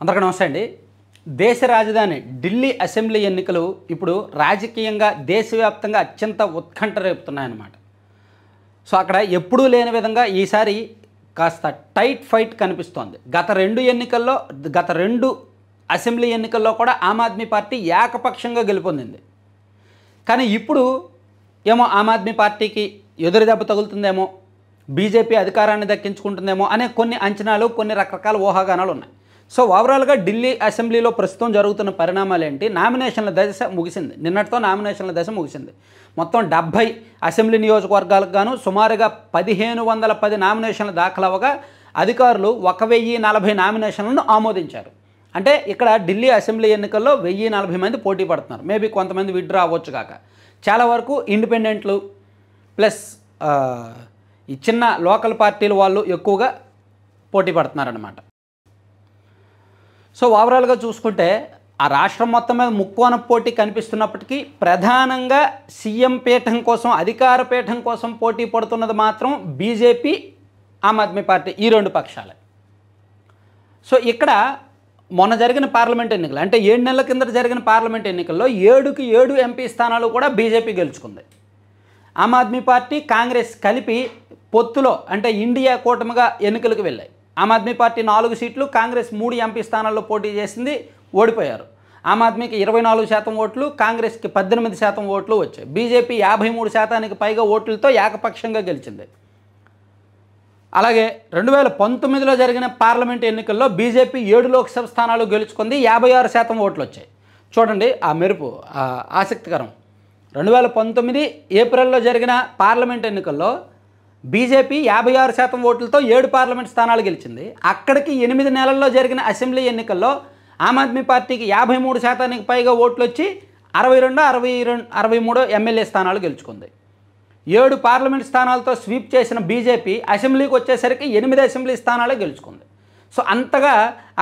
అందరికీ నమస్తే అండి. దేశ రాజధాని ఢిల్లీ అసెంబ్లీ ఎన్నికలు ఇప్పుడు రాజకీయంగా దేశవ్యాప్తంగా అత్యంత ఉత్కంఠ రేపుతున్నాయన్నమాట. సో అక్కడ ఎప్పుడూ లేని విధంగా ఈసారి కాస్త టైట్ ఫైట్ కనిపిస్తోంది. గత రెండు అసెంబ్లీ ఎన్నికల్లో కూడా ఆమ్ ఆద్మీ పార్టీ ఏకపక్షంగా గెలుపొందింది. కానీ ఇప్పుడు ఏమో ఆమ్ ఆద్మీ పార్టీకి ఎదురు దెబ్బ తగులుతుందేమో, బీజేపీ అధికారాన్ని దక్కించుకుంటుందేమో అనే కొన్ని అంచనాలు, కొన్ని రకరకాల ఊహాగానాలు ఉన్నాయి. సో ఓవరాల్గా ఢిల్లీ అసెంబ్లీలో ప్రస్తుతం జరుగుతున్న పరిణామాలు ఏంటి? నామినేషన్ల దశ ముగిసింది. నిన్నటితో నామినేషన్ల దశ ముగిసింది. మొత్తం 70 అసెంబ్లీ నియోజకవర్గాలకు గాను సుమారుగా 1510 నామినేషన్లు దాఖలవగా అధికారులు 1040 నామినేషన్లను ఆమోదించారు. అంటే ఇక్కడ ఢిల్లీ అసెంబ్లీ ఎన్నికల్లో 1040 మంది పోటీ పడుతున్నారు. మేబీ కొంతమంది విత్డ్రా అవ్వచ్చు కాక. చాలా వరకు ఇండిపెండెంట్లు ప్లస్ ఈ చిన్న లోకల్ పార్టీల వాళ్ళు ఎక్కువగా పోటీ పడుతున్నారన్నమాట. సో ఓవరాల్గా చూసుకుంటే ఆ రాష్ట్రం మొత్తం మీద ముక్కోన పోటీ కనిపిస్తున్నప్పటికీ ప్రధానంగా సీఎం పీఠం కోసం, అధికార పీఠం కోసం పోటీ పడుతున్నది మాత్రం బీజేపీ, ఆమ్ ఆద్మీ పార్టీ, ఈ రెండు పక్షాలే. సో ఇక్కడ మొన్న జరిగిన పార్లమెంట్ ఎన్నికలు అంటే 7 నెలల కిందట జరిగిన పార్లమెంట్ ఎన్నికల్లో 7కి 7 ఎంపీ స్థానాలు కూడా బీజేపీ గెలుచుకుంది. ఆమ్ ఆద్మీ పార్టీ, కాంగ్రెస్ కలిపి పొత్తులో అంటే ఇండియా కూటమిగా ఎన్నికలకు వెళ్ళాయి. ఆమ్ ఆద్మీ పార్టీ 4 సీట్లు, కాంగ్రెస్ 3 ఎంపీ స్థానాల్లో పోటీ చేసింది, ఓడిపోయారు. ఆమ్ ఆద్మీకి 24% ఓట్లు, కాంగ్రెస్కి 18% ఓట్లు వచ్చాయి. బీజేపీ 53%కి పైగా ఓట్లతో ఏకపక్షంగా గెలిచింది. అలాగే 2019లో జరిగిన పార్లమెంట్ ఎన్నికల్లో బీజేపీ 7 లోక్సభ స్థానాలు గెలుచుకుంది, 56% ఓట్లు వచ్చాయి. చూడండి ఆ మెరుపు, ఆసక్తికరం. 2019 ఏప్రిల్లో జరిగిన పార్లమెంట్ ఎన్నికల్లో బీజేపీ 56% ఓట్లతో 7 పార్లమెంట్ స్థానాలు గెలిచింది. అక్కడికి 8 నెలల్లో జరిగిన అసెంబ్లీ ఎన్నికల్లో ఆమ్ ఆద్మీ పార్టీకి 53%కి పైగా ఓట్లు వచ్చి 63 ఎమ్మెల్యే స్థానాలు గెలుచుకుంది. 7 పార్లమెంట్ స్థానాలతో స్వీప్ చేసిన బీజేపీ అసెంబ్లీకి వచ్చేసరికి 8 అసెంబ్లీ స్థానాలే గెలుచుకుంది. సో అంతగా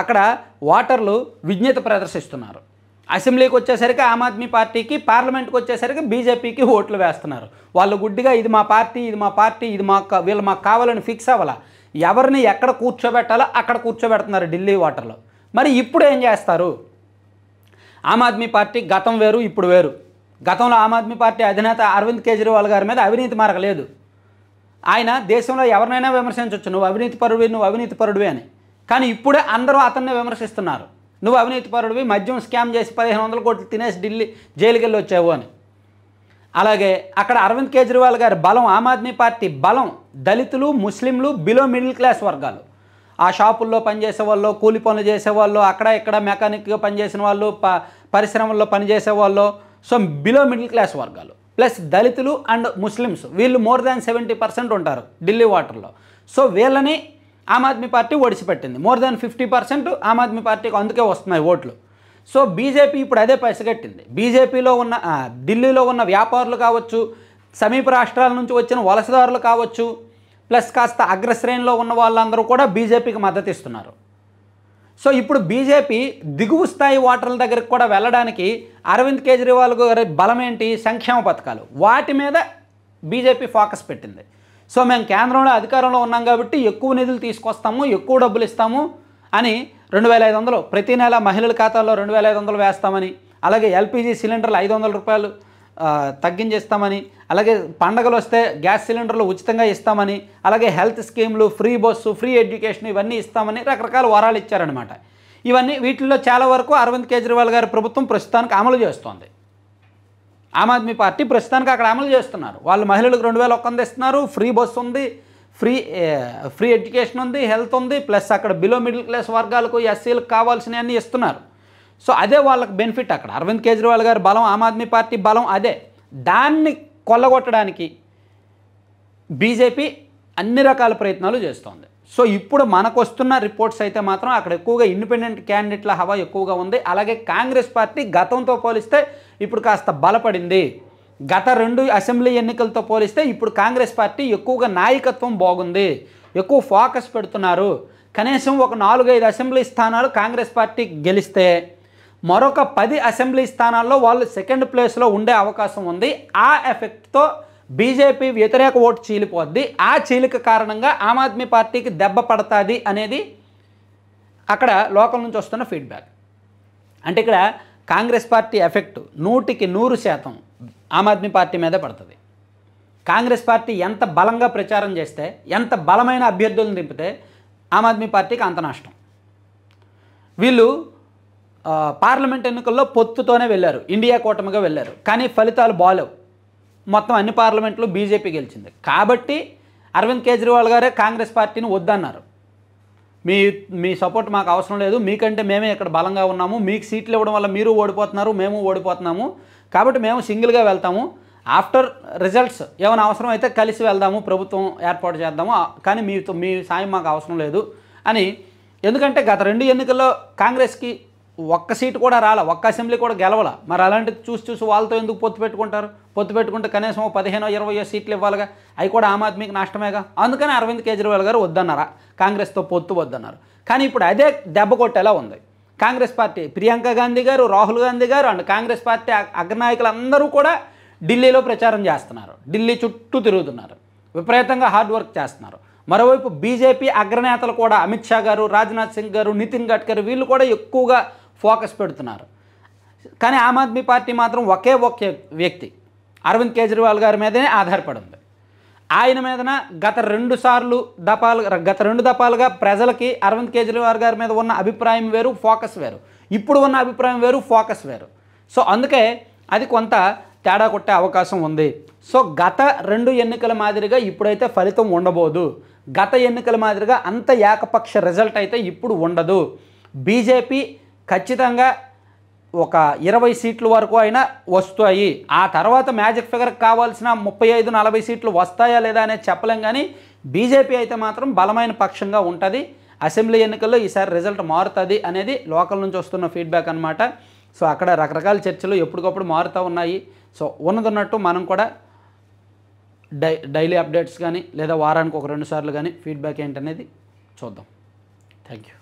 అక్కడ ఓటర్లు విజ్ఞత ప్రదర్శిస్తున్నారు. అసెంబ్లీకి వచ్చేసరికి ఆమ్ ఆద్మీ పార్టీకి, పార్లమెంట్కి వచ్చేసరికి బీజేపీకి ఓట్లు వేస్తున్నారు. వాళ్ళు గుడ్డిగా ఇది మా పార్టీ, వీళ్ళు మాకు కావాలని ఫిక్స్ అవ్వాలా, ఎవరిని ఎక్కడ కూర్చోబెట్టాలో అక్కడ కూర్చోబెడుతున్నారు ఢిల్లీ ఓటర్లు. మరి ఇప్పుడు ఏం చేస్తారు? ఆమ్ ఆద్మీ పార్టీ గతం వేరు, ఇప్పుడు వేరు. గతంలో ఆమ్ ఆద్మీ పార్టీ అధినేత అరవింద్ కేజ్రీవాల్ గారి మీద అవినీతి మరకలేదు. ఆయన దేశంలో ఎవరినైనా విమర్శించవచ్చు, నువ్వు అవినీతి పరుడివి అని. కానీ ఇప్పుడే అందరూ అతన్నే విమర్శిస్తున్నారు, నువ్వు అవినీతి పరుడివి, మద్యం స్కామ్ చేసి 1500 కోట్లు తినేసి ఢిల్లీ జైలుకి వెళ్ళి వచ్చావు అని. అలాగే అక్కడ అరవింద్ కేజ్రీవాల్ గారి బలం, ఆమ్ ఆద్మీ పార్టీ బలం దళితులు, ముస్లింలు, బిలో మిడిల్ క్లాస్ వర్గాలు. ఆ షాపుల్లో పనిచేసే వాళ్ళు, కూలి పనులు చేసేవాళ్ళు, అక్కడ ఇక్కడ మెకానిక్గా పనిచేసిన వాళ్ళు, పరిశ్రమల్లో పనిచేసే వాళ్ళు, సో బిలో మిడిల్ క్లాస్ వర్గాలు ప్లస్ దళితులు అండ్ ముస్లిమ్స్, వీళ్ళు మోర్ దాన్ 70% ఉంటారు ఢిల్లీ ఓటర్లో. సో వీళ్ళని Aam Aadmi party ఒడిసిపెట్టింది. More than 50% Aam Aadmi పార్టీకి అందుకే వస్తున్నాయి ఓట్లు. సో బీజేపీ ఇప్పుడు అదే పసిగట్టింది. ఢిల్లీలో ఉన్న వ్యాపారులు కావచ్చు, సమీప రాష్ట్రాల నుంచి వచ్చిన వలసదారులు కావచ్చు, ప్లస్ కాస్త అగ్రశ్రేణిలో ఉన్న వాళ్ళందరూ కూడా బీజేపీకి మద్దతు ఇస్తున్నారు. సో ఇప్పుడు బీజేపీ దిగువ స్థాయి ఓటర్ల దగ్గరికి కూడా వెళ్ళడానికి అరవింద్ కేజ్రీవాల్ గారి బలం ఏంటి? సంక్షేమ పథకాలు. వాటి మీద బీజేపీ ఫోకస్ పెట్టింది. సో మేము కేంద్రంలో అధికారంలో ఉన్నాం కాబట్టి ఎక్కువ నిధులు తీసుకొస్తాము, ఎక్కువ డబ్బులు ఇస్తాము అని 2500 ప్రతి నెల మహిళల ఖాతాల్లో 2500 వేస్తామని, అలాగే ఎల్పీజీ సిలిండర్లు 500 రూపాయలు తగ్గించేస్తామని, అలాగే పండగలు వస్తే గ్యాస్ సిలిండర్లు ఉచితంగా ఇస్తామని, అలాగే హెల్త్ స్కీమ్లు, ఫ్రీ బస్సు, ఫ్రీ ఎడ్యుకేషన్ ఇవన్నీ ఇస్తామని రకరకాల వరాలు ఇచ్చారనమాట. వీటిల్లో చాలా వరకు అరవింద్ కేజ్రీవాల్ గారి ప్రభుత్వం ప్రస్తుతానికి అమలు చేస్తోంది. ఆమ్ ఆద్మీ పార్టీ ప్రస్తుతానికి అక్కడ అమలు చేస్తున్నారు. వాళ్ళు మహిళలకు 2100 ఇస్తున్నారు, ఫ్రీ బస్సు ఉంది, ఫ్రీ ఎడ్యుకేషన్ ఉంది, హెల్త్ ఉంది, ప్లస్ అక్కడ బిలో మిడిల్ క్లాస్ వర్గాలకు, ఎస్సీలకు కావాల్సినవన్నీ ఇస్తున్నారు. సో అదే వాళ్ళకి బెనిఫిట్. అక్కడ అరవింద్ కేజ్రీవాల్ గారి బలం, ఆమ్ ఆద్మీ పార్టీ బలం అదే. దాన్ని కొల్లగొట్టడానికి బీజేపీ అన్ని రకాల ప్రయత్నాలు చేస్తోంది. సో ఇప్పుడు మనకు వస్తున్న రిపోర్ట్స్ అయితే మాత్రం అక్కడ ఎక్కువగా ఇండిపెండెంట్ క్యాండిడేట్ల హవా ఎక్కువగా ఉంది. అలాగే కాంగ్రెస్ పార్టీ గతంతో పోలిస్తే ఇప్పుడు కాస్త బలపడింది. గత 2 అసెంబ్లీ ఎన్నికలతో పోలిస్తే ఇప్పుడు కాంగ్రెస్ పార్టీ ఎక్కువగా నాయకత్వం బాగుంది, ఎక్కువ ఫోకస్ పెడుతున్నారు. కనీసం ఒక 4-5 అసెంబ్లీ స్థానాలు కాంగ్రెస్ పార్టీ గెలిస్తే మరొక 10 అసెంబ్లీ స్థానాల్లో వాళ్ళు సెకండ్ ప్లేస్లో ఉండే అవకాశం ఉంది. ఆ ఎఫెక్ట్తో బీజేపీ వ్యతిరేక ఓటు చీలిపోద్ది. ఆ చీలిక కారణంగా ఆమ్ ఆద్మీ పార్టీకి దెబ్బ పడతాది అనేది అక్కడ లోకల్ నుంచి వస్తున్న ఫీడ్బ్యాక్. అంటే ఇక్కడ Congress party effect 100% Aam Aadmi party మీదే పడుతుంది. కాంగ్రెస్ పార్టీ ఎంత బలంగా ప్రచారం చేస్తే, ఎంత బలమైన అభ్యర్థులను దింపితే ఆమ్ ఆద్మీ పార్టీకి అంత నష్టం. వీళ్ళు పార్లమెంట్ ఎన్నికల్లో పొత్తుతోనే వెళ్ళారు, ఇండియా కూటమిగా వెళ్ళారు, కానీ ఫలితాలు బాలేవు. మొత్తం అన్ని పార్లమెంట్లు బీజేపీ గెలిచింది. కాబట్టి అరవింద్ కేజ్రీవాల్ గారే కాంగ్రెస్ పార్టీని వద్దన్నారు. మీ సపోర్ట్ మాకు అవసరం లేదు, మీకంటే మేమే ఇక్కడ బలంగా ఉన్నాము, మీకు సీట్లు ఇవ్వడం వల్ల మీరు ఓడిపోతున్నారు, మేము ఓడిపోతున్నాము, కాబట్టి మేము సింగిల్గా వెళ్తాము, ఆఫ్టర్ రిజల్ట్స్ ఏమైనా అవసరం అయితే కలిసి వెళ్దాము, ప్రభుత్వం ఏర్పాటు చేద్దాము, కానీ మీ సాయం మాకు అవసరం లేదు అని. ఎందుకంటే గత 2 ఎన్నికల్లో కాంగ్రెస్కి ఒక్క సీటు కూడా రాల, ఒక్క అసెంబ్లీ కూడా గెలవాల. మరి అలాంటిది చూసి వాళ్ళతో ఎందుకు పొత్తు పెట్టుకుంటారు? పొత్తు పెట్టుకుంటే కనీసం 15-20 సీట్లు ఇవ్వాలిగా, అవి కూడా ఆమ్ ఆద్మీకి నష్టమేగా. అందుకని అరవింద్ కేజ్రీవాల్ గారు వద్దన్నారా, కాంగ్రెస్తో పొత్తు వద్దన్నారు. కానీ ఇప్పుడు అదే దెబ్బ కొట్టేలా ఉంది. కాంగ్రెస్ పార్టీ ప్రియాంక గాంధీ గారు, రాహుల్ గాంధీ గారు అండ్ కాంగ్రెస్ పార్టీ అగ్రనాయకులందరూ కూడా ఢిల్లీలో ప్రచారం చేస్తున్నారు, ఢిల్లీ చుట్టూ తిరుగుతున్నారు, విపరీతంగా హార్డ్ వర్క్ చేస్తున్నారు. మరోవైపు బీజేపీ అగ్రనేతలు కూడా అమిత్ షా గారు, రాజ్నాథ్ సింగ్ గారు, నితిన్ గడ్కరీ వీళ్ళు కూడా ఎక్కువగా ఫోకస్ పెడుతున్నారు. కానీ ఆమ్ ఆద్మీ పార్టీ మాత్రం ఒకే వ్యక్తి అరవింద్ కేజ్రీవాల్ గారి మీదనే ఆధారపడి ఉంది. ఆయన మీదన గత 2 దఫాలుగా ప్రజలకి అరవింద్ కేజ్రీవాల్ గారి మీద ఉన్న అభిప్రాయం వేరు, ఫోకస్ వేరు. ఇప్పుడు ఉన్న అభిప్రాయం వేరు, ఫోకస్ వేరు. సో అందుకే అది కొంత తేడా కొట్టే అవకాశం ఉంది. సో గత 2 ఎన్నికల మాదిరిగా ఇప్పుడైతే ఫలితం ఉండబోదు. గత ఎన్నికల మాదిరిగా అంత ఏకపక్ష రిజల్ట్ అయితే ఇప్పుడు ఉండదు. బీజేపీ ఖచ్చితంగా ఒక 20 సీట్ల వరకు అయినా వస్తాయి. ఆ తర్వాత మ్యాజిక్ ఫిగర్కి కావాల్సిన 35-40 సీట్లు వస్తాయా లేదా అనేది చెప్పలేం. కానీ బీజేపీ అయితే మాత్రం బలమైన పక్షంగా ఉంటుంది. అసెంబ్లీ ఎన్నికల్లో ఈసారి రిజల్ట్ మారుతుంది అనేది లోకల్ నుంచి వస్తున్న ఫీడ్బ్యాక్ అనమాట. సో అక్కడ రకరకాల చర్చలు ఎప్పటికప్పుడు మారుతూ ఉన్నాయి. సో ఉన్నదన్నట్టు మనం కూడా డైలీ అప్డేట్స్ కానీ లేదా వారానికి 1-2 సార్లు కానీ ఫీడ్బ్యాక్ ఏంటనేది చూద్దాం. Thank you.